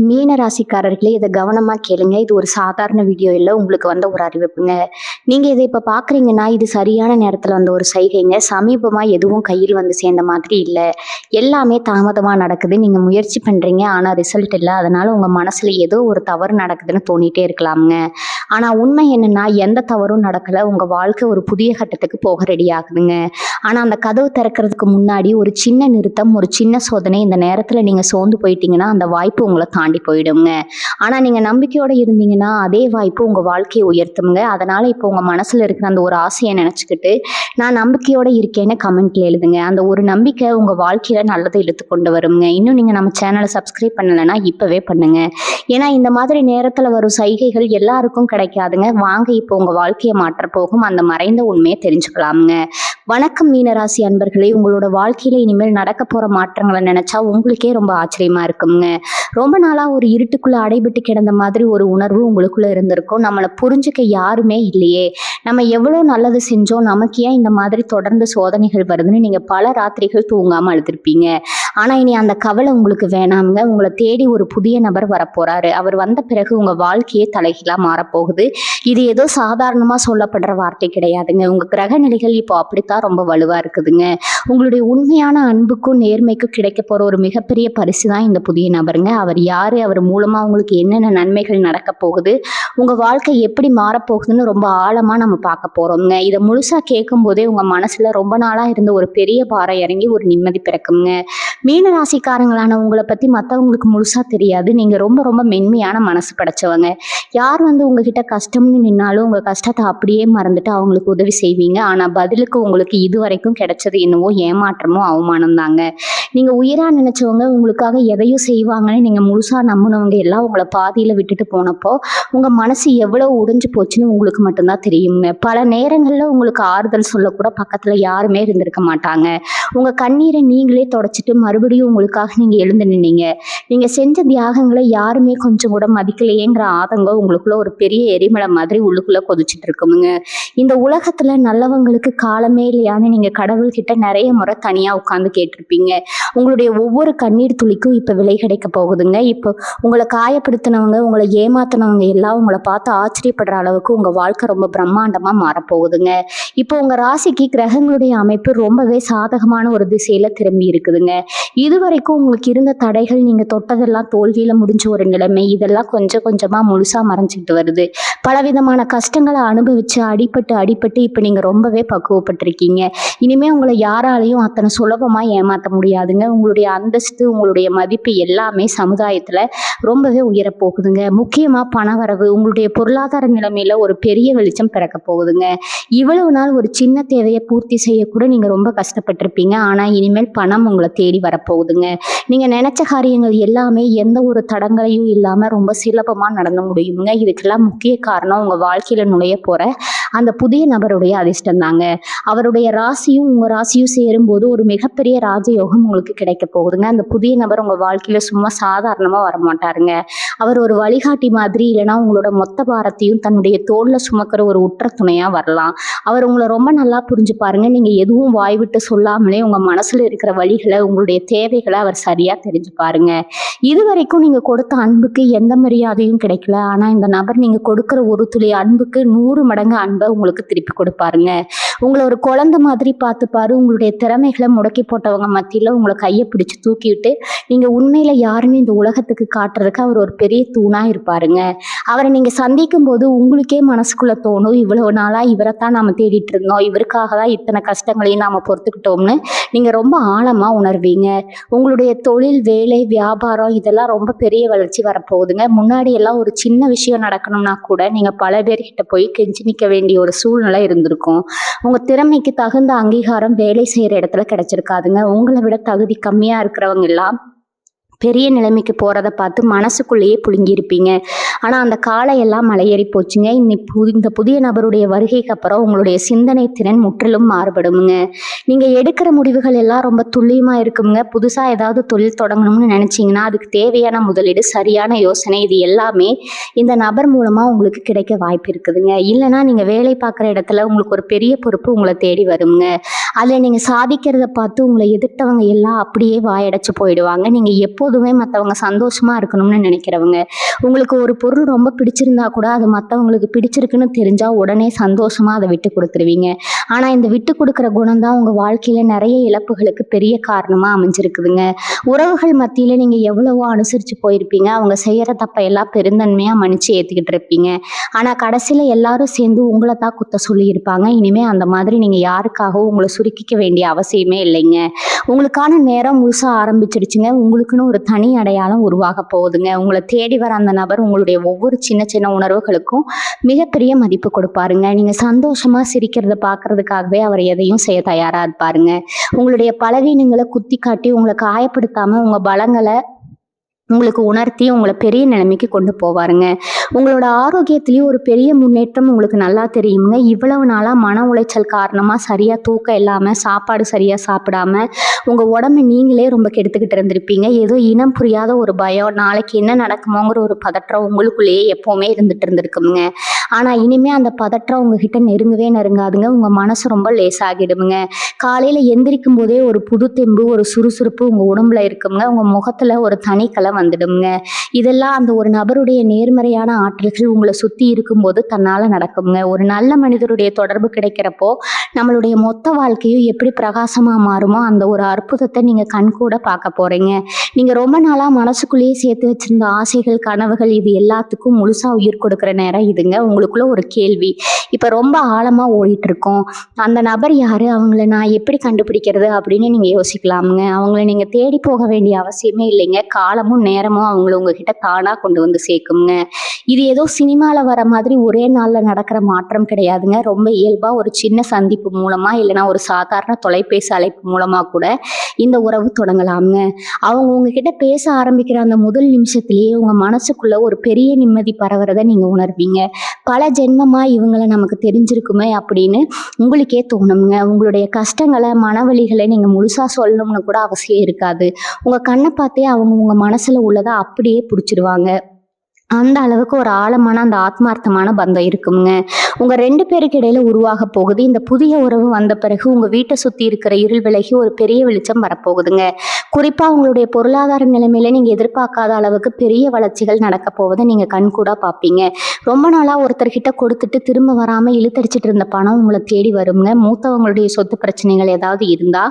மீன ராசிக்காரர்களே இதை கவனமாக கேளுங்க. இது ஒரு சாதாரண வீடியோ இல்லை, உங்களுக்கு வந்த ஒரு அறிவிப்புங்க. நீங்கள் இதை இப்போ பார்க்குறீங்கன்னா இது சரியான நேரத்தில் வந்த ஒரு சைகைங்க. சமீபமாக எதுவும் கையில் வந்து சேர்ந்த மாதிரி இல்லை, எல்லாமே தாமதமாக நடக்குது. நீங்கள் முயற்சி பண்ணுறீங்க ஆனால் ரிசல்ட் இல்லை, அதனால் உங்கள் மனசில் ஏதோ ஒரு தவறு நடக்குதுன்னு தோணிகிட்டே இருக்கலாமுங்க. ஆனால் உண்மை என்னென்னா எந்த தவறும் நடக்கலை, உங்கள் வாழ்க்கை ஒரு புதிய கட்டத்துக்கு போக ரெடி ஆகுதுங்க. ஆனால் அந்த கதவு திறக்கிறதுக்கு முன்னாடி ஒரு சின்ன நிறுத்தம், ஒரு சின்ன சோதனை. இந்த நேரத்தில் நீங்கள் சோர்ந்து போயிட்டீங்கன்னா அந்த வாய்ப்பு உங்களை தாண்டி போயிடுங்க. ஆனால் நீங்கள் நம்பிக்கையோடு இருந்தீங்கன்னா அதே வாய்ப்பு உங்கள் வாழ்க்கையை உயர்த்துங்க. அதனால் இப்போ உங்கள் மனசில் இருக்கிற அந்த ஒரு ஆசையை நினச்சிக்கிட்டு நான் நம்பிக்கையோடு இருக்கேன்னு கமெண்ட்ல எழுதுங்க. அந்த ஒரு நம்பிக்கை உங்கள் வாழ்க்கையில் நல்லதை இழுத்து கொண்டு வருங்க. இன்னும் நீங்கள் நம்ம சேனலை சப்ஸ்கிரைப் பண்ணலைன்னா இப்போவே பண்ணுங்க. ஏன்னா இந்த மாதிரி நேரத்தில் வரும் சைகைகள் எல்லாருக்கும் கிடைக்காதுங்க. வாங்க இப்போ உங்கள் வாழ்க்கையை மாற்ற போகும் அந்த மறைந்த உண்மையை தெரிஞ்சுக்கலாமுங்க. வணக்கம் மீனராசி அன்பர்களே, உங்களோட வாழ்க்கையில இனிமேல் நடக்க போற மாற்றங்களை நினைச்சா உங்களுக்கே ரொம்ப ஆச்சரியமா இருக்குங்க. ரொம்ப நாளா ஒரு இருட்டுக்குள்ள அடைபட்டு கிடந்த மாதிரி ஒரு உணர்வு உங்களுக்குள்ள இருந்திருக்கும். நம்மளை புரிஞ்சுக்க யாருமே இல்லையே, நம்ம எவ்வளவு நல்லது செஞ்சோம், நமக்கு ஏன் இந்த மாதிரி தொடர்ந்து சோதனைகள் வருதுன்னு நீங்க பல ராத்திரிகள் தூங்காம அழுத்திருப்பீங்க. ஆனா இனி அந்த கவலை உங்களுக்கு வேணாமுங்க. உங்களை தேடி ஒரு புதிய நபர் வரப்போறாரு. அவர் வந்த பிறகு உங்க வாழ்க்கையே தலைகீழா மாறப்போகுது. இது ஏதோ சாதாரணமா சொல்லப்படுற வார்த்தை கிடையாதுங்க. உங்க கிரக நிலைகள் இப்போ அப்படித்தான் ரொம்ப வலுவா இருக்குதுங்க. உங்களுடைய உண்மையான அன்புக்கும் நேர்மைக்கும் கிடைக்க போற ஒரு மிகப்பெரிய பரிசு தான் இந்த புதிய நபருங்க. அவர் யாரு, அவர் மூலமா உங்களுக்கு என்னென்ன நன்மைகள் நடக்க போகுது, உங்க வாழ்க்கை எப்படி மாறப்போகுதுன்னு ரொம்ப ஆழமா நம்ம பார்க்க போறோம்ங்க. இதை முழுசா கேட்கும் போதே உங்க மனசுல ரொம்ப நாளா இருந்த ஒரு பெரிய பாரம் இறங்கி ஒரு நிம்மதி பிறக்குங்க. மீன ராசிக்காரங்களான உங்களை பத்தி மற்றவங்களுக்கு முழுசா தெரியாது. நீங்க ரொம்ப ரொம்ப மென்மையான மனசு படைச்சவங்க. யார் வந்து உங்ககிட்ட கஷ்டம்னு நின்னாலும் உங்க கஷ்டத்தை அப்படியே மறந்துட்டு அவங்களுக்கு உதவி செய்வீங்க. ஆனா பதிலுக்கு உங்களுக்கு இது வரைக்கும் கிடைச்சது என்னவோ ஏமாற்றமோ அவமானம் தாங்க. நீங்க உயிரா நினைச்சவங்க உங்களுக்காக எதையும் செய்வாங்கன்னு நீங்க முழுசா நம்பினவங்க எல்லாம் உங்களை பாதியில விட்டுட்டு போனப்போ உங்க மனசு எவ்வளவு உடைஞ்சு போச்சுன்னு உங்களுக்கு மட்டும்தான் தெரியுங்க. பல நேரங்கள்ல உங்களுக்கு ஆறுதல் சொல்லக்கூட பக்கத்துல யாருமே இருந்திருக்க மாட்டாங்க. உங்க கண்ணீரை நீங்களே தொடச்சிட்டு மறுபடியும் உங்களுக்காக நீங்க எழுந்து நின்னீங்க. நீங்க செஞ்ச தியாகங்களை யாருமே கொஞ்சம் கூட மதிக்கலையேங்கிற ஆதங்கம் உங்களுக்குள்ள ஒரு பெரிய எரிமலை மாதிரி உள்ளுக்குள்ள கொதிச்சுட்டு இருக்குமுங்க. இந்த உலகத்துல நல்லவங்களுக்கு காலமே இல்லையான்னு நீங்க கடவுள்கிட்ட நிறைய முறை தனியா உட்கார்ந்து கேட்டிருப்பீங்க. உங்களுடைய ஒவ்வொரு கண்ணீர் துளிக்கும் இப்ப விலை கிடைக்க போகுதுங்க. இப்போ உங்களை காயப்படுத்தினவங்க, உங்களை ஏமாத்தினவங்க எல்லாம் உங்களை பார்த்து ஆச்சரியப்படுற அளவுக்கு உங்க வாழ்க்கை ரொம்ப பிரம்மாண்டமா மாறப்போகுதுங்க. இப்போ உங்க ராசிக்கு கிரகங்களுடைய அமைப்பு ரொம்பவே சாதகமான ஒரு திசையில திரும்பி இருக்குதுங்க. இதுவரைக்கும் உங்களுக்கு இருந்த தடைகள், நீங்க தொட்டதெல்லாம் தோல்வியில முடிஞ்ச ஒரு நிலைமை, இதெல்லாம் கொஞ்சம் கொஞ்சமா முழுசா மறைஞ்சிட்டு வருது. பலவிதமான கஷ்டங்களை அனுபவிச்சு அடிபட்டு இப்ப நீங்க ரொம்பவே பக்குவப்பட்டிருக்கீங்க. இனிமே உங்களை யாராலையும் அத்தனை சுலபமா ஏமாற்ற முடியாதுங்க. உங்களுடைய அந்தஸ்து, உங்களுடைய மதிப்பு எல்லாமே சமுதாயத்துல ரொம்பவே உயரப்போகுதுங்க. முக்கியமா பணவரவு, உங்களுடைய பொருளாதார நிலைமையில ஒரு பெரிய வெளிச்சம் பிறக்க போகுதுங்க. இவ்வளவு நாள் ஒரு சின்ன தேவையை பூர்த்தி செய்யக்கூட நீங்க ரொம்ப கஷ்டப்பட்டிருப்பீங்க. ஆனா இனிமேல் பணம் உங்களை தேடி வரப்போகுதுங்க. நீங்க நினைச்ச காரியங்கள் எல்லாமே எந்த ஒரு தடங்களையும் இல்லாம ரொம்ப சுலபமா நடந்து முடியுங்க. இதுக்கெல்லாம் முக்கிய காரணம் உங்க வாழ்க்கையில நுழைய போற அந்த புதிய நபருடைய அதிர்ஷ்டம் தாங்க. அவருடைய ராசியும் உங்க ராசியும் சேரும்போது ஒரு மிகப்பெரிய ராஜயோகம் உங்களுக்கு கிடைக்க போகுதுங்க. அந்த புதிய நபர் உங்க வாழ்க்கையில சும்மா சாதாரணமா வரமாட்டாருங்க. அவர் ஒரு வழிகாட்டி மாதிரி, இல்லைன்னா உங்களோட மொத்த பாரத்தையும் தன்னுடைய தோல்ல சுமக்கிற ஒரு உற்ற துணையா வரலாம். அவர் உங்களை ரொம்ப நல்லா புரிஞ்சு பாருங்க. நீங்க எதுவும் வாய் விட்டு சொல்லாமலே உங்க மனசுல இருக்கிற வழிகளை, உங்களுடைய தேவைகளை அவர் சரியா தெரிஞ்சு பாருங்க. இது வரைக்கும் நீங்க கொடுத்த அன்புக்கு எந்த மரியாதையும் கிடைக்கல. ஆனா இந்த நபர் நீங்க கொடுக்கிற ஒரு துளி அன்புக்கு 100 மடங்கு அன்பை உங்களுக்கு திருப்பி கொடுப்பாருங்க. உங்களை ஒரு குழந்தை மாதிரி பார்த்துப்பாரு. உங்களுடைய திறமைகளை முடக்கி போட்டவங்க மத்தியில உங்களை கையை பிடிச்சு தூக்கிவிட்டு நீங்க உண்மையில யாருன்னு இந்த உலகத்துக்கு காட்டுறதுக்கு அவர் ஒரு பெரிய தூணா இருப்பாருங்க. அவரை நீங்க சந்திக்கும் போது உங்களுக்கே மனசுக்குள்ள தோணும், இவ்வளவு நாளா இவரைத்தான் நாம தேடிட்டு இருந்தோம், இவருக்காக தான் இத்தனை கஷ்டங்களையும் நாம பொறுத்துக்கிட்டோம்னு நீங்க ரொம்ப ஆழமா உணர்வீங்க. உங்களுடைய தொழில், வேலை, வியாபாரம் இதெல்லாம் ரொம்ப பெரிய வளர்ச்சி வரப்போகுதுங்க. முன்னாடி எல்லாம் ஒரு சின்ன விஷயம் நடக்கணும்னா கூட நீங்க பல பேர்கிட்ட போய் கெஞ்சி நிற்க வேண்டிய ஒரு சூழ்நிலை இருந்திருக்கும். உங்க திறமைக்கு தகுந்த அங்கீகாரம் வேலை செய்யற இடத்துல கிடைச்சிருக்காதுங்க. உங்களை விட தகுதி கம்மியா இருக்கிறவங்க எல்லாம் பெரிய நிலைமைக்கு போறதை பார்த்து மனசுக்குள்ளேயே புழுங்கியிருப்பீங்க. ஆனா அந்த காலையெல்லாம் மலையேறி போச்சுங்க. இந்த புதிய நபருடைய வருகைக்கு அப்புறம் உங்களுடைய சிந்தனை திறன் முற்றிலும் மாறுபடுமுங்க. நீங்க எடுக்கிற முடிவுகள் எல்லாம் ரொம்ப துல்லியமா இருக்குங்க. புதுசா ஏதாவது தொழில் தொடங்கணும்னு நினைச்சீங்கன்னா அதுக்கு தேவையான முதலீடு, சரியான யோசனை, இது எல்லாமே இந்த நபர் மூலமா உங்களுக்கு கிடைக்க வாய்ப்பு இருக்குதுங்க. இல்லைன்னா நீங்க வேலை பார்க்குற இடத்துல உங்களுக்கு ஒரு பெரிய பொறுப்பு உங்களை தேடி வருங்க. அதில் நீங்க சாதிக்கிறத பார்த்து உங்களை எதிர்த்தவங்க எல்லாம் அப்படியே வாயடைச்சு போயிடுவாங்க. நீங்க எப்போ எப்போதுமே மற்றவங்க சந்தோஷமா இருக்கணும்னு நினைக்கிறவங்க. உங்களுக்கு ஒரு பொருள் ரொம்ப பிடிச்சிருந்தா கூட அது மற்றவங்களுக்கு பிடிச்சிருக்குன்னு தெரிஞ்சா உடனே சந்தோஷமா அதை விட்டு கொடுத்துருவீங்க. ஆனா இந்த விட்டு கொடுக்குற குணம் தான் உங்க வாழ்க்கையில நிறைய இழப்புகளுக்கு பெரிய காரணமா அமைஞ்சிருக்குதுங்க. உறவுகள் மத்தியில நீங்க எவ்வளவோ அனுசரிச்சு போயிருப்பீங்க. அவங்க செய்யற தப்ப எல்லாம் பெருந்தன்மையா மன்னிச்சு ஏத்துக்கிட்டு இருப்பீங்க. ஆனா கடைசியில எல்லாரும் சேர்ந்து உங்களை தான் குத்த சொல்லி இருப்பாங்க. இனிமே அந்த மாதிரி நீங்க யாருக்காகவும் உங்களை சுருக்கிக்க வேண்டிய அவசியமே இல்லைங்க. உங்களுக்கான நேரம் முழுசா ஆரம்பிச்சிடுச்சுங்க. உங்களுக்குன்னு ஒரு தனி அடையாளம் உருவாக போகுதுங்க. உங்களை தேடி வர அந்த நபர் உங்களுடைய ஒவ்வொரு சின்ன சின்ன உணர்வுகளுக்கும் மிகப்பெரிய மதிப்பு கொடுப்பாருங்க. நீங்க சந்தோஷமா சிரிக்கிறத பார்க்கறதுக்காகவே அவர் எதையும் செய்ய தயாரா இருப்பாருங்க. உங்களுடைய பலவீனங்களை குத்தி காட்டி உங்களை காயப்படுத்தாம உங்க பலங்களை உங்களுக்கு உணர்த்தி உங்களை பெரிய நிலைமைக்கு கொண்டு போவாருங்க. உங்களோட ஆரோக்கியத்திலயும் ஒரு பெரிய முன்னேற்றம் உங்களுக்கு நல்லா தெரியுங்க. இவ்வளவு நாளா மன உளைச்சல் காரணமா சரியா தூக்கம் இல்லாம, சாப்பாடு சரியா சாப்பிடாம உங்க உடம்பை நீங்களே ரொம்ப கெடுத்துக்கிட்டு இருந்திருப்பீங்க. ஏதோ இனம் புரியாத ஒரு பயம், நாளைக்கு என்ன நடக்குமோங்கிற ஒரு பதற்றம் உங்களுக்குள்ளேயே எப்பவுமே இருந்துட்டு இருந்திருக்குங்க. ஆனா இனிமே அந்த பதற்றம் உங்ககிட்ட நெருங்கவே நெருங்காதுங்க. உங்க மனசு ரொம்ப லேசாகிடுங்க. காலையில எந்திரிக்கும் போதே ஒரு புது தெம்பு, ஒரு சுறுசுறுப்பு உங்க உடம்புல இருக்குங்க. உங்க முகத்துல ஒரு தனிக்கலை வந்துடுங்க. இதெல்லாம் அந்த ஒரு நபருடைய நேர்மறையான ஆற்றல்கள் உங்களை சுத்தி இருக்கும்போது தன்னால நடக்குங்க. ஒரு நல்ல மனிதருடைய தொடர்பு கிடைக்கிறப்போ நம்மளுடைய மொத்த வாழ்க்கையும் எப்படி பிரகாசமா மாறுமோ அந்த ஒரு அற்புதத்தை நீங்க கண்கூட பார்க்க போறீங்க. நீங்க ரொம்ப நாளா மனசுக்குள்ளேயே சேர்த்து வச்சிருந்த ஆசைகள், கனவுகள் இது எல்லாத்துக்கும் முழுசா உயிர் கொடுக்கிற நேரம் இதுங்க. உங்களுக்குள்ள ஒரு கேள்வி இப்ப ரொம்ப ஆழமா ஓடிட்டு இருக்கோம். அந்த நபர் யாரு, அவங்கள நான் எப்படி கண்டுபிடிக்கிறது அப்படின்னு நீங்க யோசிக்கலாமுங்க. அவங்கள நீங்க தேடி போக வேண்டிய அவசியமே இல்லைங்க. காலமும் நேரமும் அவங்கள உங்ககிட்ட தானா கொண்டு வந்து சேர்க்குங்க. இது ஏதோ சினிமால வர மாதிரி ஒரே நாள்ல நடக்கிற மாற்றம் கிடையாதுங்க. ரொம்ப இயல்பா ஒரு சின்ன சந்திப்பு மூலமா இல்லைன்னா ஒரு சாதாரண தொலைபேசி அழைப்பு மூலமா கூட இந்த உறவு தொடங்கலாமுங்க. அவங்க உங்ககிட்ட பேச ஆரம்பிக்கிற அந்த முதல் நிமிஷத்திலேயே உங்க மனசுக்குள்ள ஒரு பெரிய நிம்மதி பரவுறத நீங்க உணர்வீங்க. பல ஜென்மமா இவங்களை நமக்கு தெரிஞ்சிருக்குமே அப்படின்னு உங்களுக்கே தோணுங்க. உங்களுடைய கஷ்டங்களை, மனவலிகளை நீங்க முழுசா சொல்லணும்னு கூட அவசியம் இருக்காது. உங்க கண்ணை பார்த்தே அவங்க உங்க மனசுல உள்ளதை அப்படியே பிடிச்சிருவாங்க. அந்த அளவுக்கு ஒரு ஆழமான அந்த ஆத்மார்த்தமான பந்தம் இருக்குங்க. உங்க 2 பேருக்கு இடையில உருவாக போகுது. இந்த புதிய உறவு வந்த பிறகு உங்க வீட்டை சுத்தி இருக்கிற இருள் விலகி ஒரு பெரிய வெளிச்சம் வரப்போகுதுங்க. குறிப்பா உங்களுடைய பொருளாதார நிலைமையில நீங்க எதிர்பார்க்காத அளவுக்கு பெரிய வளர்ச்சிகள் நடக்க போவதை நீங்க கண்கூடா பார்ப்பீங்க. ரொம்ப நாளா ஒருத்தர்கிட்ட கொடுத்துட்டு திரும்ப வராம இழுத்தடிச்சிட்டு இருந்த பணம் உங்களை தேடி வருங்க. மூத்தவங்களுடைய சொத்து பிரச்சனைகள் ஏதாவது இருந்தா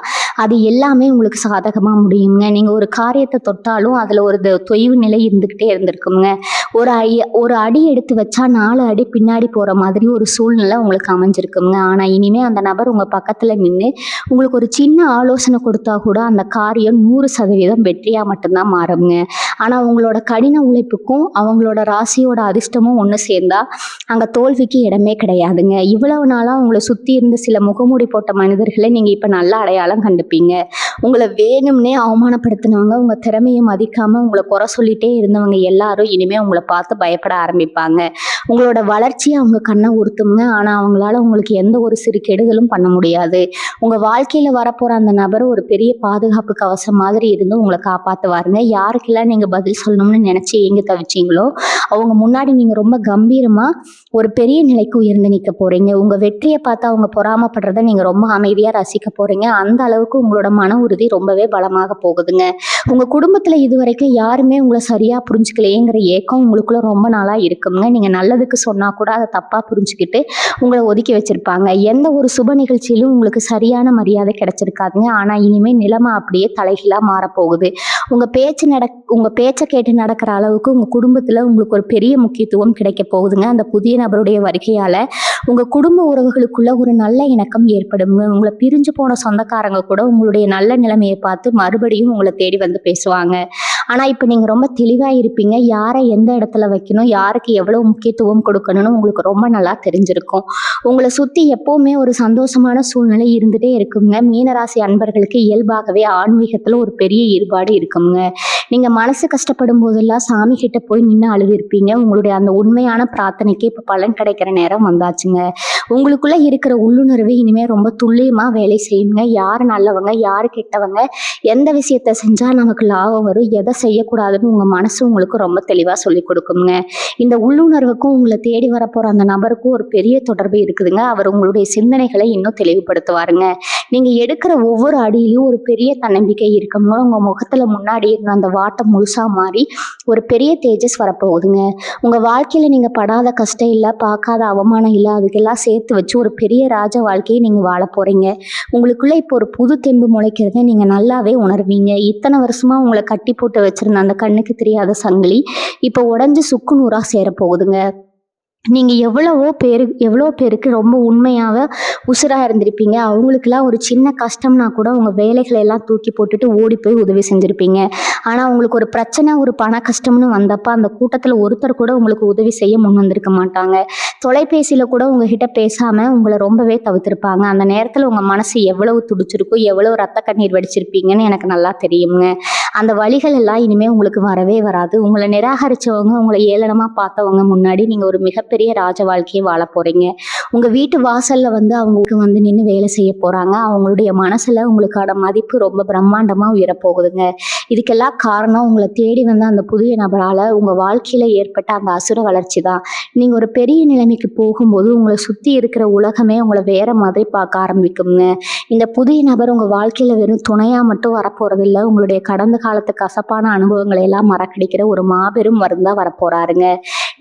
அது எல்லாமே உங்களுக்கு சாதகமா முடியுங்க. நீங்க ஒரு காரியத்தை தொட்டாலும் அதுல ஒரு தொய்வு நிலை இருந்துகிட்டே இருந்திருக்குங்க. ஒரு அடி எடுத்து வச்சா 4 அடி பின்னாடி போற மாதிரி ஒரு சூழ்நிலை உங்களுக்கு அமைஞ்சிருக்குங்க. ஆனா இனிமே அந்த நபர் உங்க பக்கத்துல நின்று உங்களுக்கு ஒரு சின்ன ஆலோசனை கொடுத்தா கூட அந்த காரியம் 100% வெற்றியா மட்டும்தான் மாறுங்க. ஆனா உங்களோட கடின உழைப்புக்கும் அவங்களோட ராசியோட அதிர்ஷ்டமும் ஒன்று சேர்ந்தா அங்க தோல்விக்கு இடமே கிடையாதுங்க. இவ்வளவு நாளா உங்களை சுத்தி இருந்த சில முகமூடி போட்ட மனிதர்களை நீங்க இப்ப நல்ல அடையாளம் கண்டுப்பீங்க. உங்களை வேணும்னே அவமானப்படுத்தினவங்க, உங்க திறமையை மதிக்காம உங்களை குறை சொல்லிட்டே இருந்தவங்க எல்லாரும் இனிமே உங்களை பார்த்து பயப்பட ஆரம்பிப்பாங்க. உங்களோட வளர்ச்சியை அவங்க கண்ணை உறுத்துங்க. ஆனா அவங்களால உங்களுக்கு எந்த ஒரு சிறு கெடுதலும் பண்ண முடியாது. உங்க வாழ்க்கையில வரப்போற அந்த நபர் ஒரு பெரிய பாதுகாப்பு கவசம் மாதிரி இருந்து உங்களை காப்பாத்துவாருங்க. யாருக்கெல்லாம் நீங்க பதில் சொல்லணும்னு நினைச்சு எங்க தவிச்சீங்களோ அவங்க முன்னாடி நீங்க ரொம்ப கம்பீரமா ஒரு பெரிய நிலைக்கு உயர்ந்து நிற்க போறீங்க. உங்க வெற்றியை பார்த்து அவங்க பொறாமப்படுறத நீங்க ரொம்ப அமைதியா ரசிக்க போறீங்க. அந்த அளவுக்கு உங்களோட மன உறுதி ரொம்பவே பலமாக போகுதுங்க. உங்க குடும்பத்துல இதுவரைக்கும் யாருமே உங்களை சரியா புரிஞ்சுக்கலையேங்கிற ஏக்கம் உங்களுக்குள்ள ரொம்ப நாளா இருக்குங்க. நீங்க நல்லதுக்கு சொன்னா கூட அதை தப்பா புரிஞ்சுக்கிட்டு உங்களை ஒதுக்கி வச்சிருப்பாங்க. எந்த ஒரு சுப நிகழ்ச்சியிலும் உங்களுக்கு சரியான மரியாதை கிடைச்சிருக்காதுங்க. ஆனா இனிமே நிலைமை அப்படியே தலைகீழா மாறப்போகுது. உங்க பேச்சை கேட்டு நடக்கிற அளவுக்கு உங்க குடும்பத்துல உங்களுக்கு ஒரு பெரிய முக்கியத்துவம் கிடைக்க போகுதுங்க. அந்த புதிய நபருடைய வருகையால உங்க குடும்ப உறவுகளுக்குள்ள ஒரு நல்ல இணக்கம் ஏற்படுங்க. உங்களை பிரிஞ்சு போன சொந்தக்காரங்க கூட உங்களுடைய நல்ல நிலைமையை பார்த்து மறுபடியும் உங்களை தேடி வந்து பேசுவாங்க. ஆனா இப்ப நீங்க ரொம்ப தெளிவா இருப்பீங்க. யாரை எந்த இடத்துல வைக்கணும், யாருக்கு எவ்வளவு முக்கியத்துவம் கொடுக்கணும்னு உங்களுக்கு ரொம்ப நல்லா தெரிஞ்சிருக்கும். உங்களை சுத்தி எப்பவுமே ஒரு சந்தோஷமான சூழ்நிலை இருந்துட்டே இருக்குங்க. மீனராசி அன்பர்களுக்கு இயல்பாகவே ஆன்மீகத்துல ஒரு பெரிய ஈடுபாடு இருக்குங்க. நீங்க மனசு கஷ்டப்படும் போதெல்லாம் சாமி கிட்ட போய் நின்று அழுதுருப்பீங்க. உங்களுடைய அந்த உண்மையான பிரார்த்தனைக்கு இப்ப பலன் கிடைக்கிற நேரம் வந்தாச்சுங்க. உங்களுக்குள்ள இருக்கிற உள்ளுணர்வு இனிமே ரொம்ப துல்லியமா வேலை செய்யுங்க. யாரு நல்லவங்க, யாரு கெட்டவங்க, எந்த விஷயத்த செஞ்சா நமக்கு லாபம் வரும், எதை செய்யக்கூடாதுன்னு உங்க மனசு உங்களுக்கு ரொம்ப தெளிவா சொல்லி கொடுக்குங்க. இந்த உள்ளுணர்வுக்கும் உங்களை தேடி வரப்போற அந்த நபருக்கும் ஒரு பெரிய தொடர்பு இருக்குதுங்க. அவர் உங்களுடைய சிந்தனைகளை இன்னும் தெளிவுபடுத்துவாருங்க. நீங்க எடுக்கிற ஒவ்வொரு அடியிலும் ஒரு பெரிய தன்னம்பிக்கை இருக்குங்க. உங்க முகத்துல முன்னாடி இருந்த அந்த வாட்டம் முழுசா மாறி ஒரு பெரிய தேஜஸ் வரப்போகுதுங்க. உங்க வாழ்க்கையில நீங்க படாத கஷ்டம் இல்ல, பார்க்காத அவமானம் இல்ல, அதுக்கெல்லாம் சேர்த்து வச்சு ஒரு பெரிய ராஜ வாழ்க்கையை நீங்க வாழ போறீங்க. உங்களுக்குள்ள இப்போ ஒரு புது தெம்பு முளைக்கிறத நீங்க நல்லாவே உணர்வீங்க. இத்தனை வருஷமா உங்களை கட்டி போட்டு வச்சிருந்த அந்த கண்ணுக்கு தெரியாத சங்கிலி இப்போ உடைஞ்சு சுக்கு நூறா சேர போகுதுங்க. நீங்க எவ்வளோ பேருக்கு ரொம்ப உண்மையாவே உசுரா இருந்திருப்பீங்க. அவங்களுக்கெல்லாம் ஒரு சின்ன கஷ்டம்னா கூட உங்க வேலைகளை எல்லாம் தூக்கி போட்டுட்டு ஓடி போய் உதவி செஞ்சிருப்பீங்க. ஆனா உங்களுக்கு ஒரு பிரச்சனை, ஒரு பண கஷ்டம்னு வந்தப்ப அந்த கூட்டத்துல ஒருத்தர் கூட உங்களுக்கு உதவி செய்ய முன் வந்திருக்க மாட்டாங்க. தொலைபேசியில கூட உங்ககிட்ட பேசாம உங்களை ரொம்பவே தவிர்த்திருப்பாங்க. அந்த நேரத்துல உங்க மனசு எவ்வளவு துடிச்சிருக்கும், எவ்வளவு ரத்த கண்ணீர் வடிச்சிருப்பீங்கன்னு எனக்கு நல்லா தெரியுங்க. அந்த வலிகள் எல்லாம் இனிமே உங்களுக்கு வரவே வராது. உங்களை நிராகரிச்சவங்க, உங்களை ஏளனமா பார்த்தவங்க முன்னாடி நீங்க ஒரு மிகப்பெரிய ராஜ வாழ்க்கையை வாழ போறீங்க. உங்க வீட்டு வாசல்ல அவங்களுக்கு நின்று வேலை செய்ய போறாங்க. அவங்களுடைய மனசுல உங்களுக்கான மதிப்பு ரொம்ப பிரம்மாண்டமா உயரப் போகுதுங்க. இதுக்கெல்லாம் காரணம் உங்களை தேடி வந்த அந்த புதிய நபரால உங்க வாழ்க்கையில ஏற்பட்ட அந்த அசுர வளர்ச்சி தான். நீங்க ஒரு பெரிய நிலைமைக்கு போகும்போது உங்களை சுத்தி இருக்கிற உலகமே உங்களை வேற மாதிரி பார்க்க ஆரம்பிக்குங்க. இந்த புதிய நபர் உங்க வாழ்க்கையில வெறும் துணையா மட்டும் வரப்போறது இல்ல, உங்களுடைய கடந்த காலத்து கசப்பான அனுபவங்களை எல்லாம் மறக்கடிக்கிற ஒரு மாபெரும் மருந்தா வரப்போறாருங்க.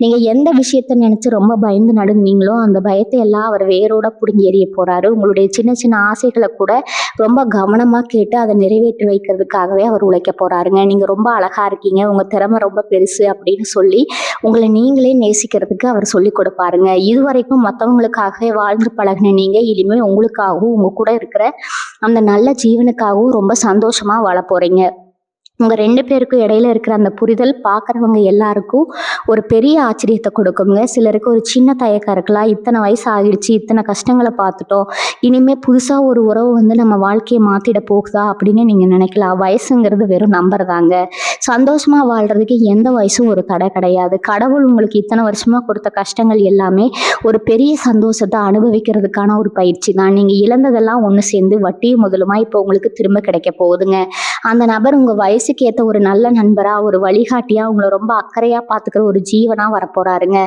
நீங்க எந்த விஷயத்த நினைச்சு ரொம்ப பயந்து நடுங்குனீங்களோ அந்த பயத்தை எல்லாம் அவர் வேரோட புடுங்கி எறிய போறாரு. உங்களுடைய சின்ன சின்ன ஆசைகளை கூட ரொம்ப கவனமா கேட்டு அதை நிறைவேற்றி வைக்கிறதுக்காகவே அவர் உழைக்க போறாருங்க. நீங்க ரொம்ப அழகா இருக்கீங்க, உங்க திறமை ரொம்ப பெருசு அப்படின்னு சொல்லி உங்களை நீங்களே நேசிக்கிறதுக்கு அவர் சொல்லி கொடுப்பாருங்க. இதுவரைக்கும் மற்றவங்களுக்காகவே வாழ்ந்து பழகின நீங்க இனிமேல் உங்களுக்காகவும் உங்க கூட இருக்கிற அந்த நல்ல ஜீவனுக்காகவும் ரொம்ப சந்தோஷமா வாழ போறீங்க. உங்க 2 பேருக்கும் இடையில இருக்கிற அந்த புரிதல் பார்க்குறவங்க எல்லாருக்கும் ஒரு பெரிய ஆச்சரியத்தை கொடுக்குங்க. சிலருக்கு ஒரு சின்ன தயக்கம் இருக்கலாம். இத்தனை வயசு ஆகிடுச்சு, இத்தனை கஷ்டங்களை பார்த்துட்டோம், இனிமே புதுசா ஒரு உறவு நம்ம வாழ்க்கையை மாத்திட போகுதா அப்படின்னு நீங்க நினைக்கலாம். வயசுங்கிறது வெறும் நம்பர் தாங்க. சந்தோஷமா வாழ்றதுக்கு எந்த வயசும் ஒரு தடை கிடையாது. கடவுள் உங்களுக்கு இத்தனை வருஷமா கொடுத்த கஷ்டங்கள் எல்லாமே ஒரு பெரிய சந்தோஷத்தை அனுபவிக்கிறதுக்கான ஒரு பயிற்சி தான். நீங்க இழந்ததெல்லாம் ஒன்று சேர்ந்து வட்டியும் முதலுமா இப்போ உங்களுக்கு திரும்ப கிடைக்க போகுதுங்க. அந்த நபர் உங்க வயசுக்கு ஏற்ற ஒரு நல்ல நண்பரா, ஒரு வழிகாட்டியா, உங்களை ரொம்ப அக்கறையா பார்த்துக்கிற ஒரு ஜீவனா வரப்போறாருங்க.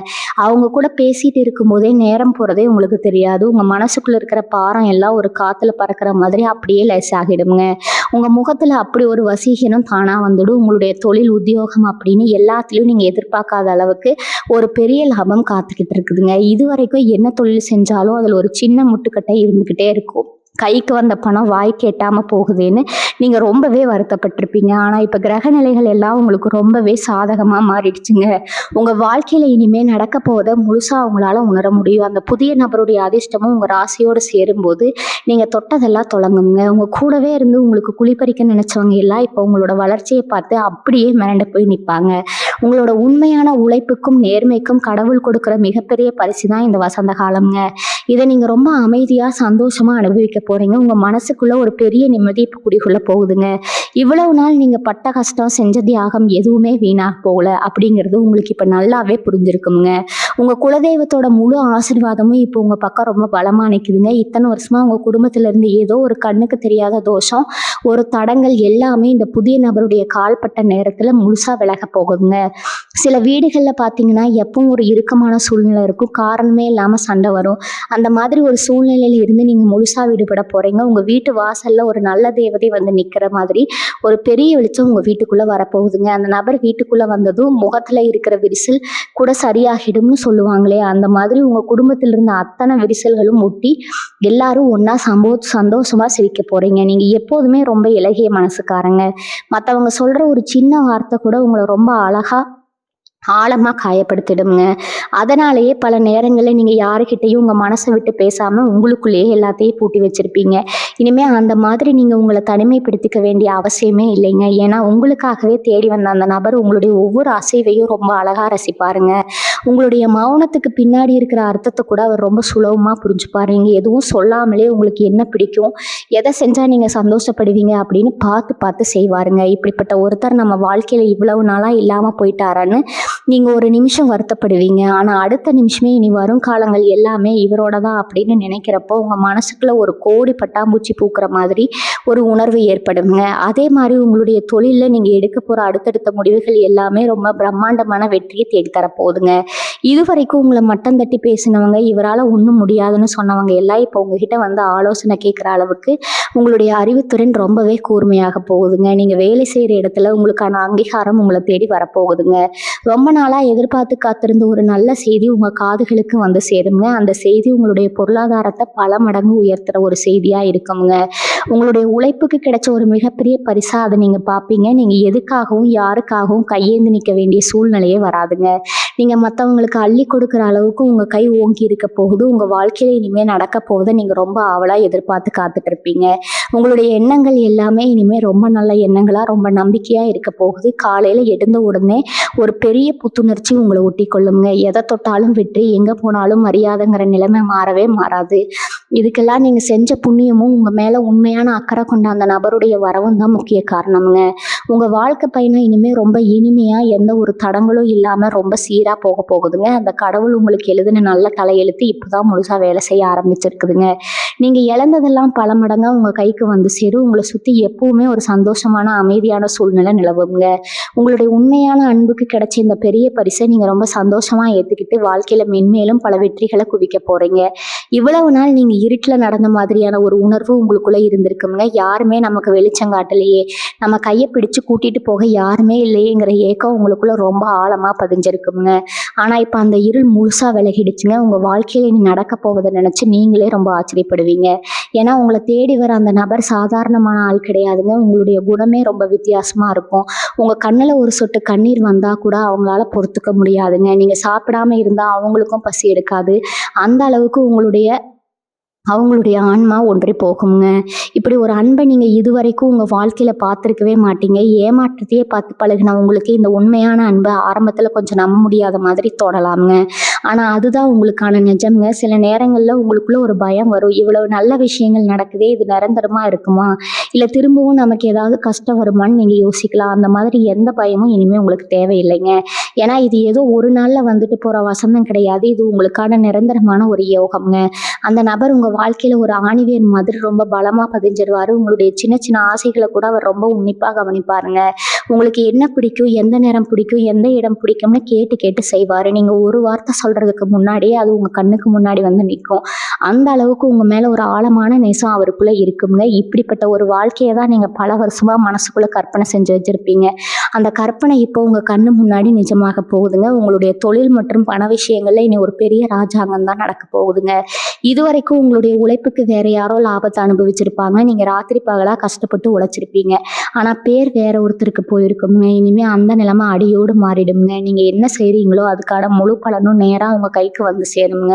அவங்க கூட பேசிட்டு இருக்கும்போதே நேரம் போறதே உங்களுக்கு தெரியாது. உங்க மனசுக்குள்ள இருக்கிற பாரம் எல்லாம் ஒரு காத்துல பறக்கிற மாதிரி அப்படியே லேசாகிடுங்க. உங்க முகத்துல அப்படி ஒரு வசீகரம் தானா வந்துடும். உங்களுடைய தொழில், உத்தியோகம் அப்படின்னு எல்லாத்துலயும் நீங்க எதிர்பார்க்காத அளவுக்கு ஒரு பெரிய லாபம் காத்துக்கிட்டு இருக்குதுங்க. இது வரைக்கும் என்ன தொழில் செஞ்சாலும் அதுல ஒரு சின்ன முட்டுக்கட்டை இருந்துகிட்டே இருக்கும். கைக்கு வந்த பணம் வாய்க்கு எட்டாம போகுதுன்னு நீங்க ரொம்பவே வருத்தப்பட்டிருப்பீங்க. ஆனா இப்ப கிரக நிலைகள் எல்லாம் உங்களுக்கு ரொம்பவே சாதகமா மாறிடுச்சுங்க. உங்க வாழ்க்கையில இனிமே நடக்க போவதை முழுசா உங்களால உணர முடியும். அந்த புதிய நபருடைய அதிர்ஷ்டமும் உங்க ராசியோடு சேரும்போது நீங்க தொட்டதெல்லாம் தொடங்குங்க. உங்க கூடவே இருந்து உங்களுக்கு குளிப்பறிக்க நினைச்சவங்க எல்லாம் இப்போ உங்களோட வளர்ச்சியை பார்த்து அப்படியே மிரண்டு போய் நிற்பாங்க. உங்களோட உண்மையான உழைப்புக்கும் நேர்மைக்கும் கடவுள் கொடுக்குற மிகப்பெரிய பரிசு தான் இந்த வசந்த காலம்ங்க. இதை நீங்க ரொம்ப அமைதியா சந்தோஷமா அனுபவிக்க போறீங்க. உங்க மனசுக்குள்ள ஒரு பெரிய நிம்மதி இப்போ குடிகொள்ள போகுதுங்க. இவ்வளவு நாள் நீங்க பட்ட கஷ்டம், செஞ்ச தியாகம் எதுவுமே வீணாக போகல அப்படிங்கிறது உங்களுக்கு இப்ப நல்லாவே புரிஞ்சிருக்குங்க. உங்க குலதெய்வத்தோட முழு ஆசீர்வாதமும் இப்போ உங்க பக்கம் ரொம்ப பலமா நிக்குதுங்க. இத்தனை வருஷமா உங்க குடும்பத்துல இருந்து ஏதோ ஒரு கண்ணுக்கு தெரியாத தோஷம், ஒரு தடங்கள் எல்லாமே இந்த புதிய நபருடைய கால்பட்ட நேரத்துல முழுசா விலக போகுதுங்க. சில வீடுகள்ல பாத்தீங்கன்னா எப்பவும் ஒரு இறுக்கமான சூழ்நிலை இருக்கும், காரணமே இல்லாம சண்டை வரும். அந்த மாதிரி ஒரு சூழ்நிலையில இருந்து நீங்க முழுசா விடுபட போறீங்க. உங்க வீட்டு வாசல்ல ஒரு நல்ல தேவதை நிக்கிற மாதிரி ஒரு பெரிய வெளிச்சம் உங்க வீட்டுக்குள்ள வரப்போகுதுங்க. அந்த நபர் வீட்டுக்குள்ள வந்ததும் முகத்துல இருக்கிற விரிசல் கூட சரியாகிடும்னு சொல்லுவாங்களே, அந்த மாதிரி உங்க குடும்பத்துல இருந்த அத்தனை விரிசல்களும் ஒட்டி எல்லாரும் ஒன்னா சந்தோஷமா சிரிக்க போறீங்க. நீங்க எப்போதுமே ரொம்ப இலகிய மனசுக்காரங்க. மத்தவங்க சொல்ற ஒரு சின்ன வார்த்தை கூட உங்களை ரொம்ப அழகா ஆழமா காயப்படுத்திடுங்க. அதனாலேயே பல நேரங்களில் நீங்க யாருக்கிட்டையும் உங்க மனசை விட்டு பேசாம உங்களுக்குள்ளேயே எல்லாத்தையும் பூட்டி வச்சிருப்பீங்க. இனிமே அந்த மாதிரி நீங்க உங்களை தனிமைப்படுத்திக்க வேண்டிய அவசியமே இல்லைங்க. ஏன்னா உங்களுக்காகவே தேடி வந்த அந்த நபர் உங்களுடைய ஒவ்வொரு அசைவையும் ரொம்ப அழகா ரசிப்பாருங்க. உங்களுடைய மௌனத்துக்கு பின்னாடி இருக்கிற அர்த்தத்தை கூட அவர் ரொம்ப சுலபமா புரிஞ்சுப்பாரு. நீங்க எதுவும் சொல்லாமலே உங்களுக்கு என்ன பிடிக்கும், எதை செஞ்சா நீங்க சந்தோஷப்படுவீங்க அப்படின்னு பார்த்து பார்த்து செய்வாருங்க. இப்படிப்பட்ட ஒருத்தர் நம்ம வாழ்க்கையில இவ்வளவு நாளா இல்லாம போயிட்டாரான்னு நீங்க ஒரு நிமிஷம் வருத்தப்படுவீங்க. ஆனா அடுத்த நிமிஷமே இனி வரும் காலங்கள் எல்லாமே இவரோட தான் அப்படின்னு நினைக்கிறப்போ, உங்க மனசுக்குள்ள ஒரு கோடி பட்டாம்பூச்சி பூக்குற மாதிரி ஒரு உணர்வு ஏற்படுங்க. அதே மாரி உங்களுடைய தொழில்ல நீங்க எடுக்க போற அடுத்தடுத்த முடிவுகள் எல்லாமே ரொம்ப பிரம்மாண்டமான வெற்றிய தேடி தரப்போகுதுங்க. இதுவரைக்கும் உங்கள மட்டம் தட்டி பேசினவங்க, இவரால ஒண்ணும் முடியாதுன்னு சொன்னவங்க எல்லாம் இப்போ உங்ககிட்ட வந்து ஆலோசனை கேட்கிற அளவுக்கு உங்களுடைய அறிவுத்திறன் ரொம்பவே கூர்மையாக போகுதுங்க. நீங்க வேலை செய்ற இடத்துல உங்களுக்கான அங்கீகாரம் உங்கள தேடி வரப்போகுதுங்க. ரொம்ப நாளா எதிர்பார்த்து காத்திருந்த ஒரு நல்ல செய்தி உங்க காதுகளுக்கு வந்து சேருங்க. அந்த செய்தி உங்களுடைய பொருளாதாரத்த பல மடங்கு உயர்த்துற ஒரு செய்தியா இருக்குங்க. உங்களுடைய உழைப்புக்கு கிடைச்ச ஒரு மிகப்பெரிய பரிசா அத நீங்க பார்ப்பீங்க. நீங்க எதுக்காகவும், யாருக்காகவும் கையேந்தி நிக்க வேண்டிய சூழ்நிலையே வராதுங்க. நீங்க மத்தவங்களுக்கு அள்ளி கொடுக்குற அளவுக்கு உங்க கை ஓங்கி இருக்க போகுது. உங்க வாழ்க்கையில இனிமே நடக்க போகுத நீங்க ரொம்ப ஆவலா எதிர்பார்த்து காத்துட்டு இருப்பீங்க. உங்களுடைய எண்ணங்கள் எல்லாமே இனிமே ரொம்ப நல்ல எண்ணங்களா, ரொம்ப நம்பிக்கையா இருக்க போகுது. காலையில எழுந்த உடனே ஒரு பெரிய புத்துணர்ச்சி உங்கள ஒட்டிக்கொள்ளுங்க. எத தொட்டாலும் வெற்றி, எங்க போனாலும் மரியாதைங்கிற நிலைமை மாறவே மாறாது. இதுக்கெல்லாம் நீங்க செஞ்ச புண்ணியமும், உங்க மேல உண்மையான அக்கறை கொண்ட அந்த நபருடைய வரவும் தான் முக்கிய காரணம்ங்க. உங்க வாழ்க்கை பயணம் இனிமே ரொம்ப இனிமையா, எந்த ஒரு தடங்களும் இல்லாம ரொம்ப சீரா போக போகுதுங்க. அந்த கடவுள் உங்களுக்கு எழுதின நல்ல தலையெழுத்து இப்பதான் முழுசா வேலை செய்ய ஆரம்பிச்சிருக்குதுங்க. நீங்க இழந்ததெல்லாம் பல மடங்கா உங்க கைக்கு வந்து சேரும். உங்கள சுத்தி எப்பவுமே ஒரு சந்தோஷமான, அமைதியான சூழ்நிலை நிலவுங்க. உங்களுடைய உண்மையான அன்புக்கு கிடைச்ச இந்த பெரிய பரிசை நீங்க ரொம்ப சந்தோஷமா ஏத்துக்கிட்டு வாழ்க்கையில மென்மேலும் பல வெற்றிகளை குவிக்க போறீங்க. இவ்வளவு நாள் நீங்க இருட்டுல நடந்த மாதிரியான ஒரு உணர்வு உங்களுக்குள்ள இருந்திருக்குங்க. யாருமே நமக்கு வெளிச்சம் காட்டலையே, நம்ம கையை பிடிச்சு கூட்டிட்டு போக யாருமே இல்லையேங்கிற ஏக்கம் உங்களுக்குள்ள ரொம்ப ஆழமா பதிஞ்சிருக்குங்க. ஆனா இப்ப அந்த இருள் முழுசா விலகிடுச்சுங்க. உங்க வாழ்க்கையில இனி நடக்க போவதை நினைச்சு நீங்களே ரொம்ப ஆச்சரியப்படுவீங்க. ஏன்னா உங்களை தேடி வர அந்த நபர் சாதாரணமான ஆள் கிடையாதுங்க. உங்களுடைய குணமே ரொம்ப வித்தியாசமா இருக்கும். உங்க கண்ணுல ஒரு சொட்டு கண்ணீர் வந்தா கூட அவங்களால பொறுத்துக்க முடியாதுங்க. நீங்க சாப்பிடாம இருந்தா அவங்களுக்கும் பசி எடுக்காது. அந்த அளவுக்கு அவங்களுடைய ஆன்மா ஒன்றி போகுங்க. இப்படி ஒரு அன்பை நீங்க இதுவரைக்கும் உங்க வாழ்க்கையில பார்த்துருக்கவே மாட்டீங்க. ஏமாற்றத்தையே பார்த்து பழகின உங்களுக்கு இந்த உண்மையான அன்பை ஆரம்பத்துல கொஞ்சம் நம்ப முடியாத மாதிரி தோணலாமுங்க. ஆனா அதுதான் உங்களுக்கான நிஜம்ங்க. சில நேரங்கள்ல உங்களுக்குள்ள ஒரு பயம் வரும். இவ்வளவு நல்ல விஷயங்கள் நடக்குதே, இது நிரந்தரமா இருக்குமா, இல்ல திரும்பவும் நமக்கு ஏதாவது கஷ்டம் வருமான்னு நீங்க யோசிக்கலாம். அந்த மாதிரி எந்த பயமும் இனிமே உங்களுக்கு தேவையில்லைங்க. ஏன்னா இது ஏதோ ஒரு நாள்ல வந்துட்டு போற வசந்தம் கிடையாது. இது உங்களுக்கான நிரந்தரமான ஒரு யோகம்ங்க. அந்த நபர் உங்க வாழ்க்கையில ஒரு ஆணிவேர் மாதிரி ரொம்ப பலமா பதிஞ்சிருவாரு. உங்களுடைய சின்ன சின்ன ஆசைகளை கூட அவர் ரொம்ப உன்னிப்பா கவனிப்பாருங்க. உங்களுக்கு என்ன பிடிக்கும், எந்த நேரம் பிடிக்கும், எந்த இடம் பிடிக்கும்னு கேட்டு கேட்டு செய்வாரு. நீங்க ஒரு வார்த்தை சொல்றதுக்கு முன்னாடியே அது உங்க கண்ணுக்கு முன்னாடி வந்து நிற்கும். அந்த அளவுக்கு உங்க மேல ஒரு ஆழமான நேசம் அவருக்குள்ள இருக்குங்க. இப்படிப்பட்ட ஒரு வாழ்க்கையை தான் நீங்க பல வருஷமா மனசுக்குள்ள கற்பனை செஞ்சு வச்சிருப்பீங்க. அந்த கற்பனை இப்போ உங்க கண்ணு முன்னாடி நிஜமாக போகுதுங்க. உங்களுடைய தொழில் மற்றும் பண விஷயங்கள்ல இனி ஒரு பெரிய ராஜாங்கம் தான் நடக்க போகுதுங்க. இதுவரைக்கும் உங்களுடைய உழைப்புக்கு வேற யாரோ லாபத்தை அனுபவிச்சிருப்பாங்க. நீங்க ராத்திரி பகலா கஷ்டப்பட்டு உழைச்சிருப்பீங்க. ஆனா பேர் வேற ஒருத்தருக்கு போயிருக்குங்க. இனிமே அந்த நிலைமை அடியோடு மாறிடுங்க. நீங்க என்ன செய்றீங்களோ அதுக்கான முழு பலனும் நேரா உங்க கைக்கு வந்து சேருங்க.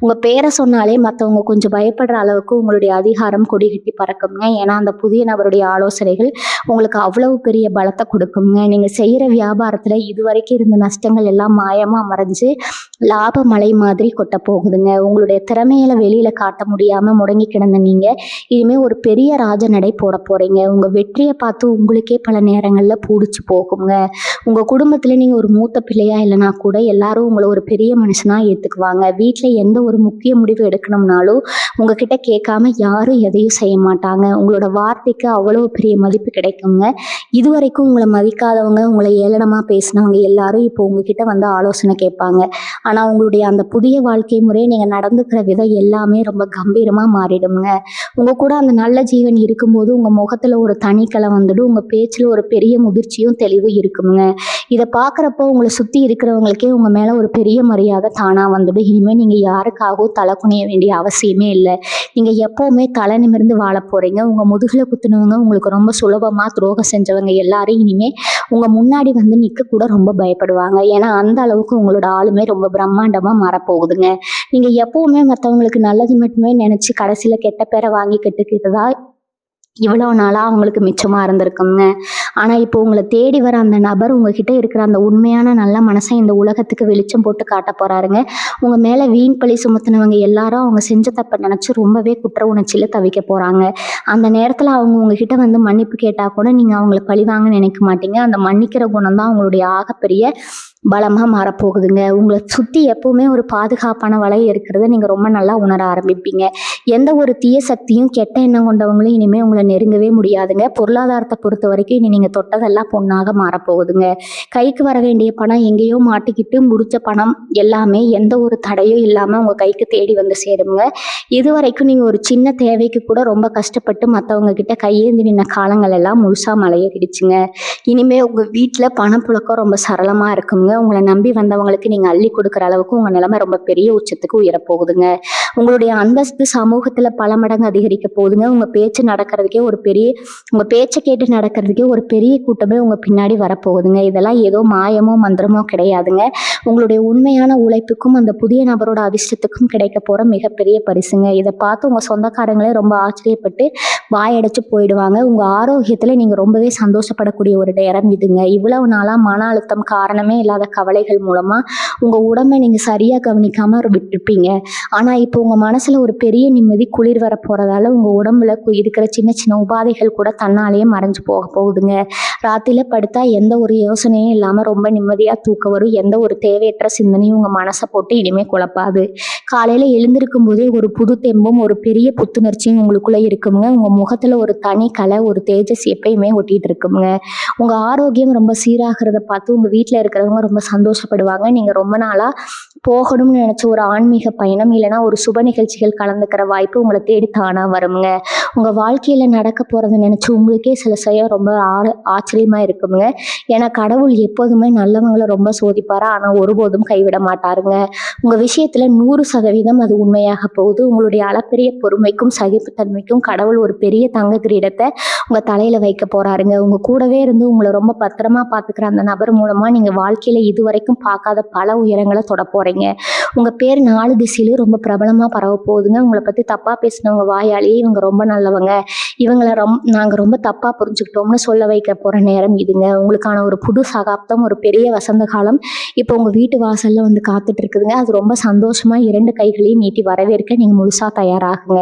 உங்க பேரை சொன்னாலே மற்றவங்க கொஞ்சம் பயப்படுற அளவுக்கு உங்களுடைய அதிகாரம் கொடிகட்டி பறக்குங்க. ஏன்னா அந்த புதிய நபருடைய ஆலோசனைகள் உங்களுக்கு அவ்வளவு பெரிய பலத்தை கொடுக்குங்க. நீங்க செய்யற வியாபாரத்துல இதுவரைக்கும் இருந்த நஷ்டங்கள் எல்லாம் மாயமா மறைஞ்சு லாப மலை மாதிரி கொட்ட போகுதுங்க. உங்களுடைய திறமையில வெளியில காட்ட முடியாம முடங்கி கிடந்த நீங்க இனிமே ஒரு பெரிய ராஜ நடை போட போறீங்க. உங்க வெற்றியை பார்த்து உங்களுக்கே பல நேரங்கள்ல பூடிச்சு போகுங்க. உங்க குடும்பத்துல நீங்க ஒரு மூத்த பிள்ளையா இல்லைனா கூட எல்லாரும் உங்களை ஒரு பெரிய மனுஷனா ஏத்துக்குவாங்க. வீட்டுல எந்த ஒரு முக்கிய முடிவு எடுக்கணும்னாலும் உங்ககிட்ட கேட்காம யாரும் எதையும் செய்ய மாட்டாங்க. உங்களோட வார்த்தைக்கு அவ்வளவு பெரிய மதிப்பு கிடைக்குங்க. இதுவரைக்கும் உங்களை மதிக்காதவங்க, உங்களை ஏளனமா பேசினவங்க எல்லாரும் இப்போ உங்ககிட்ட வந்து ஆலோசனை கேட்பாங்க. ஆனா உங்களுடைய அந்த புதிய வாழ்க்கை முறையை நீங்க நடந்துக்கிற விதம் எல்லாமே ரொம்ப கம்பீரமா மாறிடுங்க. உங்க கூட அந்த நல்ல ஜீவன் இருக்கும்போது உங்க முகத்துல ஒரு தனிக்கலை வந்துடும். உங்க பேச்சுல ஒரு பெரிய முதிர்ச்சியும் தெளிவும் இருக்குங்க. இதை பாக்குறப்போ உங்களை சுத்தி இருக்கிறவங்களுக்கே உங்க மேல ஒரு பெரிய மரியாதை தானா வந்துடும். இனிமே நீங்க யாருக்காகவும் தலை குனிய வேண்டிய அவசியமே இல்லை. நீங்க எப்பவுமே தலை நிமிர்ந்து வாழ போறீங்க. உங்க முதுகுல குத்துனவங்க, உங்களுக்கு ரொம்ப சுலபமா துரோகம் செஞ்சவங்க எல்லாரும் இனிமே உங்க முன்னாடி வந்து நிக்க கூட ரொம்ப பயப்படுவாங்க. ஏன்னா அந்த அளவுக்கு உங்களோட ஆளுமே ரொம்ப பிரம்மாண்டமா மாறப்போகுதுங்க. நீங்க எப்பவுமே மற்றவங்களுக்கு நல்லது மட்டுமே நினைச்சு கடைசியில கெட்ட பேரை வாங்கி கெட்டுக்கிட்டதா இவ்வளவு நாளா அவங்களுக்கு மிச்சமா இருந்திருக்குங்க. ஆனா இப்போ உங்களை தேடி வர அந்த நபர் உங்ககிட்ட இருக்கிற அந்த உண்மையான நல்ல மனசை இந்த உலகத்துக்கு வெளிச்சம் போட்டு காட்ட போறாருங்க. உங்க மேல வீண் பழி சுமத்தினவங்க எல்லாரும் அவங்க செஞ்ச தப்பை நினைச்சு ரொம்பவே குற்ற உணர்ச்சியில தவிக்க போறாங்க. அந்த நேரத்துல அவங்க உங்ககிட்ட வந்து மன்னிப்பு கேட்டா கூட நீங்க அவங்களை பழிவாங்க நினைக்க மாட்டீங்க. அந்த மன்னிக்கிற குணம் தான் உங்களுடைய ஆகப்பெரிய பலமா மாறப்போகுதுங்க. உங்கள சுத்தி எப்பவுமே ஒரு பாதுகாப்பான வலை இருக்கிறத நீங்க ரொம்ப நல்லா உணர ஆரம்பிப்பீங்க. எந்த ஒரு தீய சக்தியும், கெட்ட எண்ணம் கொண்டவங்களும் இனிமே உங்கள நெருங்கவே முடியாதுங்க. பொருளாதாரத்த பொறுத்தவரைக்கும் இனி நீங்க தொட்டதெல்லாம் பொன்னாக மாறப்போகுதுங்க. கைக்கு வர வேண்டிய பணம் எங்கேயோ மாட்டிக்கிட்டு முடிச்ச பணம் எல்லாமே எந்த ஒரு தடையும் இல்லாம உங்க கைக்கு தேடி வந்து சேருங்க. இதுவரைக்கும் நீங்க ஒரு சின்ன தேவைக்கு கூட ரொம்ப கஷ்டப்பட்டு மத்தவங்க கிட்ட கையேந்தி நின்ன காலங்கள் எல்லாம் முழுசா மலையேறிடுச்சுங்க. இனிமே உங்க வீட்ல பணப்புழக்கம் ரொம்ப சரளமா இருக்குங்க. உங்கள நம்பி வந்தவங்களுக்கு நீங்க அள்ளி கொடுக்குற அளவுக்கு உங்க நிலைமை ரொம்ப பெரிய உச்சத்துக்கு உயரப்போகுதுங்க. உங்களுடைய அந்தஸ்து சமூகத்துல பல மடங்கு அதிகரிக்க போகுதுங்க. உங்க பேச்ச கேட்டு நடக்கிறதுக்கே ஒரு பெரிய கூட்டமே உங்க பின்னாடி வரப்போகுதுங்க. இதெல்லாம் ஏதோ மாயமோ மந்திரமோ கிடையாதுங்க. உங்களுடைய உண்மையான உழைப்புக்கும் அந்த புதிய நபரோட அதிர்ஷ்டத்துக்கும் கிடைக்க போற மிகப்பெரிய பரிசுங்க. இதை பார்த்து உங்க சொந்தக்காரங்களே ரொம்ப ஆச்சரியப்பட்டு வாயடைச்சு போயிடுவாங்க. உங்க ஆரோக்கியத்துல நீங்க ரொம்பவே சந்தோஷப்படக்கூடிய ஒரு நேரம் இதுங்க. இவ்வளவு நாளா மன அழுத்தம், காரணமே இல்லாத கவலைகள் மூலமா உங்க உடம்பை நீங்க சரியா கவனிக்காம விட்டுருப்பீங்க. ஆனா இப்போ உங்க மனசுல ஒரு பெரிய நிம்மதி, குளிர் வர போறதால உங்க உடம்புல இருக்கிற சின்ன சின்ன உபாதைகள் கூட தன்னாலேயே மறைஞ்சு போக போகுதுங்க. ராத்திரில படுத்தா எந்த ஒரு யோசனையும் இல்லாம ரொம்ப நிம்மதியா தூக்கம் வரும். எந்த ஒரு தேவையற்ற சிந்தனையும் உங்க மனசை போட்டு இனிமே குழப்பாது. காலையில எழுந்திருக்கும் போதே ஒரு புது தெம்பும் ஒரு பெரிய புத்துணர்ச்சியும் உங்களுக்குள்ள இருக்குங்க. உங்க முகத்துல ஒரு தனி கலை, ஒரு தேஜஸ் எப்பயுமே ஒட்டிட்டு இருக்குங்க. உங்க ஆரோக்கியம் ரொம்ப சீராகிறத பார்த்து உங்க வீட்டுல இருக்கிறவங்க ரொம்ப சந்தோஷப்படுவாங்க. நீங்க ரொம்ப நாளா போகணும்னு நினைச்ச ஒரு ஆன்மீக பயணம் இல்லைன்னா ஒரு சுப நிகழ்ச்சிகள் கலந்துக்கிற வாய்ப்பு உங்களை தேடி தானா வருங்க. உங்க வாழ்க்கையில நடக்க போறதை நினைச்சு உங்களுக்கே சில செய்ய ரொம்ப ஆச்சரியமா இருக்குங்க. ஏன்னா கடவுள் எப்போதுமே நல்லவங்களை ரொம்ப சோதிப்பாரா, ஆனா ஒருபோதும் கைவிட மாட்டாருங்க. உங்க விஷயத்துல 100% அது உண்மையாக போகுது. உங்களுடைய அளப்பெரிய பொறுமைக்கும் சகிப்புத்தன்மைக்கும் கடவுள் ஒரு பெரிய தங்க கிரீடத்தை உங்க தலையில வைக்க போறாருங்க. உங்க கூடவே இருந்து உங்களை ரொம்ப பத்திரமா பாத்துக்கிற அந்த நபர் மூலமா நீங்க வாழ்க்கையில இதுவரைக்கும் பார்க்காத பல உயரங்களை தொட போறீங்க. உங்க பேர் 4 திசையிலும் ரொம்ப பிரபலமா பரவ போகுதுங்க. உங்களை பத்தி தப்பா பேசினவங்க வாயாலேயே இவங்க ரொம்ப நல்லவங்க, இவங்களை நாங்க ரொம்ப தப்பா புரிஞ்சுக்கிட்டோம்னு சொல்ல வைக்க போற நேரம் இதுங்க. உங்களுக்கான ஒரு புது சகாப்தம், ஒரு பெரிய வசந்த காலம் இப்போ உங்க வீட்டு வாசல்ல வந்து காத்துட்டு இருக்குதுங்க. அது ரொம்ப சந்தோஷமா 2 கைகளையும் நீட்டி வரவேற்க நீங்க முழுசா தயாராகுங்க.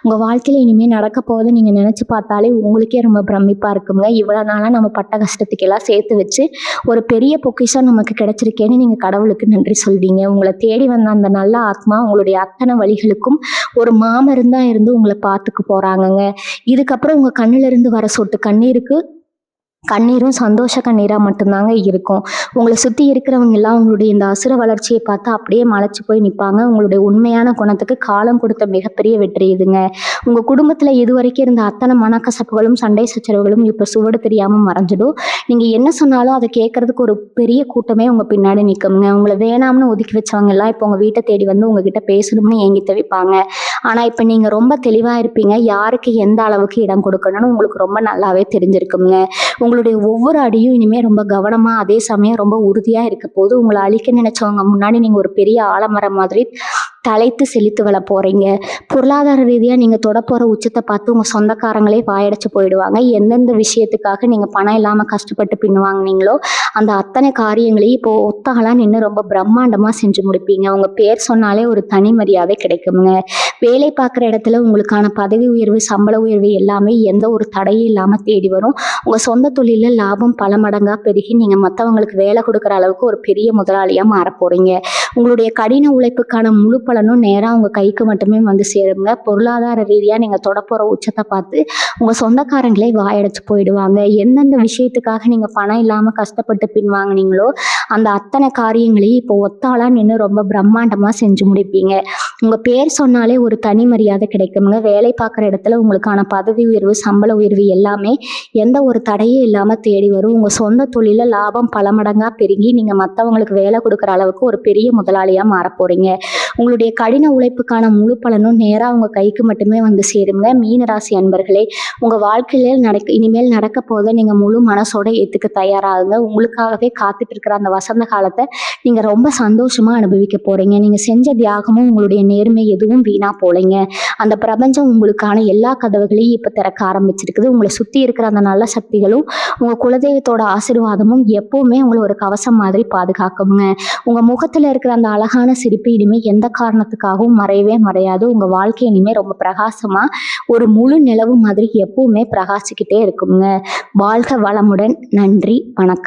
உங்க வாழ்க்கையில இனிமே நடக்க போவதை நீங்க நினைச்சு பார்த்தாலே உங்களுக்கே ரொம்ப பிரமிப்பா இருக்குங்க. இவ்வளவு நாளா நம்ம பட்ட கஷ்டத்துக்கு எல்லாம் சேர்த்து வச்சு ஒரு பெரிய பொக்கிஷம் நமக்கு கிடைச்சிருக்கேன்னு நீங்க கடவுளுக்கு நன்றி சொல்வீங்க. உங்களை தேடி வந்த அந்த நல்ல ஆத்மா உங்களுடைய அத்தனை வழிகளுக்கும் ஒரு மாமருந்தா இருந்து உங்களை பார்த்துக்க போறாங்கங்க. இதுக்கப்புறம் உங்க கண்ணுல இருந்து வர சொட்டு கண்ணீரும் சந்தோஷ கண்ணீரா மட்டும்தாங்க இருக்கும். உங்களை சுத்தி இருக்கிறவங்க எல்லாம் உங்களுடைய இந்த அசுர வளர்ச்சியை பார்த்து அப்படியே மலைச்சு போய் நிற்பாங்க. உங்களுடைய உண்மையான குணத்துக்கு காலம் கொடுத்த மிகப்பெரிய வெற்றி இதுங்க. உங்க குடும்பத்துல இதுவரைக்கும் இருந்த அத்தனை மனக்கசப்புகளும் சண்டை சச்சரவுகளும் இப்ப சுவடு தெரியாம மறைஞ்சிடும். நீங்க என்ன சொன்னாலும் அதை கேட்கறதுக்கு ஒரு பெரிய கூட்டமே உங்க பின்னாடி நிற்குங்க. உங்களை வேணாம்னு ஒதுக்கி வச்சவங்க எல்லாம் இப்போ உங்க வீட்டை தேடி வந்து உங்ககிட்ட பேசணும்னு ஏங்கி தவிப்பாங்க. ஆனா இப்ப நீங்க ரொம்ப தெளிவா இருப்பீங்க. யாருக்கு எந்த அளவுக்கு இடம் கொடுக்கணும்னு உங்களுக்கு ரொம்ப நல்லாவே தெரிஞ்சிருக்குங்க. உங்களுடைய ஒவ்வொரு அடியும் இனிமே ரொம்ப கவனமா, அதே சமயம் ரொம்ப உறுதியா இருக்க போது. உங்களை அழிக்க நினைச்சவங்க முன்னாடி நீங்க ஒரு பெரிய ஆலமரம் மாதிரி தலைத்து செழித்து வள போறீங்க. பொருளாதார ரீதியா நீங்க தொட போற உச்சத்தை பார்த்து உங்க சொந்தக்காரங்களே வாயடைச்சு போயிடுவாங்க. எந்தெந்த விஷயத்துக்காக நீங்க பணம் இல்லாம கஷ்டப்பட்டு பின்னுவாங்கினீங்களோ அந்த அத்தனை காரியங்களையும் இப்போ ஒத்தாளா நின்று ரொம்ப பிரம்மாண்டமா செஞ்சு முடிப்பீங்க. உங்க பேர் சொன்னாலே ஒரு தனி மரியாதை கிடைக்குங்க. வேலை பார்க்குற இடத்துல உங்களுக்கான பதவி உயர்வு, சம்பள உயர்வு எல்லாமே எந்த ஒரு தடையும் இல்லாம தேடி வரும். உங்க சொந்த தொழில லாபம் பல மடங்கா பெருகி நீங்க மற்றவங்களுக்கு வேலை கொடுக்குற அளவுக்கு ஒரு பெரிய முதலாளியா மாற போறீங்க. உங்களுடைய கடின உழைப்புக்கான முழு பலனும் நேரா உங்க கைக்கு மட்டுமே வந்து சேருங்க. பொருளாதார ரீதியா நீங்க தொடப்போற உச்சத்தை பார்த்து உங்க சொந்தக்காரங்களே வாயடைச்சு போயிடுவாங்க. எந்தெந்த விஷயத்துக்காக நீங்க பணம் இல்லாம கஷ்டப்பட்டு பின்வாங்கினீங்களோ அந்த அத்தனை காரியங்களையும் இப்போ ஒத்தாளா நின்று ரொம்ப பிரம்மாண்டமா செஞ்சு முடிப்பீங்க. உங்க பேர் சொன்னாலே ஒரு தனி மரியாதை கிடைக்குங்க. வேலை பார்க்குற இடத்துல உங்களுக்கான பதவி உயர்வு, சம்பள உயர்வு எல்லாமே எந்த ஒரு தடையும் இல்லாம தேடி வரும். உங்க சொந்த தொழில லாபம் பல மடங்கா பெருகி நீங்க மற்றவங்களுக்கு வேலை கொடுக்குற அளவுக்கு ஒரு பெரிய முதலாளியா மாற போறீங்க. உங்களுடைய கடின உழைப்புக்கான முழு பலனும் நேரா உங்க கைக்கு மட்டுமே வந்து சேருங்க. மீனராசி அன்பர்களே, உங்க வாழ்க்கையில இனிமேல் நடக்க போத நீங்க முழு மனசோட ஏத்துக்க தயாராகுங்க. உங்களுக்காகவே காத்துட்டு இருக்கிற அந்த வசந்த காலத்தை நீங்க ரொம்ப சந்தோஷமா அனுபவிக்க போறீங்க. நீங்க செஞ்ச தியாகமும் உங்களுடைய நேர்மை எதுவும் வீணா போலைங்க. அந்த பிரபஞ்சம் உங்களுக்கான எல்லா கதவுகளையும் இப்ப திறக்க ஆரம்பிச்சிருக்குது. உங்களை சுத்தி இருக்கிற அந்த நல்ல சக்திகளும் உங்க குலதெய்வத்தோட ஆசீர்வாதமும் எப்பவுமே உங்களை ஒரு கவசம் மாதிரி பாதுகாக்குங்க. உங்க முகத்துல இருக்கிற அந்த அழகான சிரிப்பு இனிமே எந்த காரணத்துக்காகவும் மறையவே மறையாது. உங்க வாழ்க்கை இனிமே ரொம்ப பிரகாசமா ஒரு முழு நிலவு மாதிரி எப்பவுமே பிரகாசிக்கிட்டே இருக்குங்க. வாழ்க வளமுடன். நன்றி, வணக்கம்.